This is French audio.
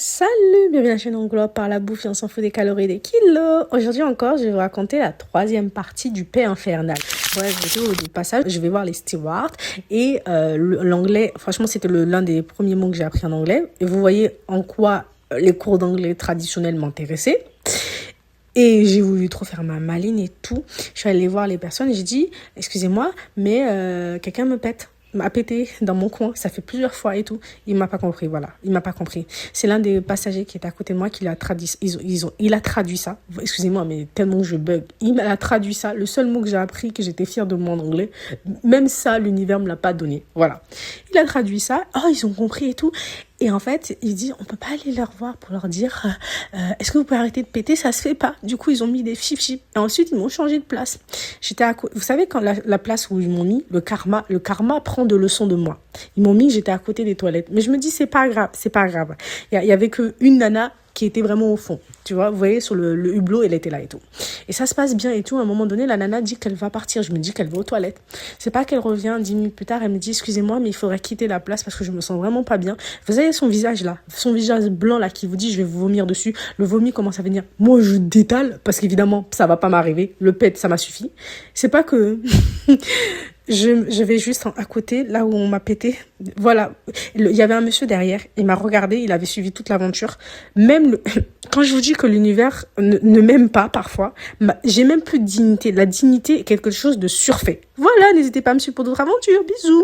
Salut, bienvenue à la chaîne On Globe par la bouffe et on s'en fout des calories et des kilos. Aujourd'hui encore, je vais vous raconter la troisième partie du paix infernal. Bref, du passage, je vais voir les stewards et l'anglais, franchement, c'était l'un des premiers mots que j'ai appris en anglais. Et vous voyez en quoi les cours d'anglais traditionnels m'intéressaient. Et j'ai voulu trop faire ma maline et tout. Je suis allée voir les personnes et j'ai dit, excusez-moi, mais quelqu'un me pète. M'a pété dans mon coin, ça fait plusieurs fois et tout. Il m'a pas compris, voilà. Il m'a pas compris. C'est l'un des passagers qui était à côté de moi qui l'a traduit. Il a traduit ça. Excusez-moi, mais tellement je bug. Il a traduit ça. Le seul mot que j'ai appris, que j'étais fière de moi en anglais, même ça, l'univers me l'a pas donné. Voilà. Il a traduit ça. Oh, ils ont compris et tout. Et en fait, il dit, on peut pas aller leur voir pour leur dire, est-ce que vous pouvez arrêter de péter? Ça se fait pas. Du coup, ils ont mis des chip. Et ensuite, ils m'ont changé de place. Vous savez, quand la place où ils m'ont mis, le karma prend de leçons de moi. Ils m'ont mis, j'étais à côté des toilettes. Mais je me dis, c'est pas grave. Il y avait qu'une nana qui était vraiment au fond. Tu vois, vous voyez, sur le hublot, elle était là et tout. Et ça se passe bien et tout. À un moment donné, la nana dit qu'elle va partir. Je me dis qu'elle va aux toilettes. C'est pas qu'elle revient 10 minutes plus tard. Elle me dit, excusez-moi, mais il faudrait quitter la place parce que je me sens vraiment pas bien. Vous avez son visage là, son visage blanc là qui vous dit, je vais vous vomir dessus. Le vomi commence à venir. Moi, je détale parce qu'évidemment, ça va pas m'arriver. Le pet, ça m'a suffi. C'est pas que... Je vais juste à côté, là où on m'a pété. Voilà. Il y avait un monsieur derrière. Il m'a regardé. Il avait suivi toute l'aventure. Même quand je vous dis que l'univers ne m'aime pas parfois, j'ai même plus de dignité. La dignité est quelque chose de surfait. Voilà. N'hésitez pas à me suivre pour d'autres aventures. Bisous.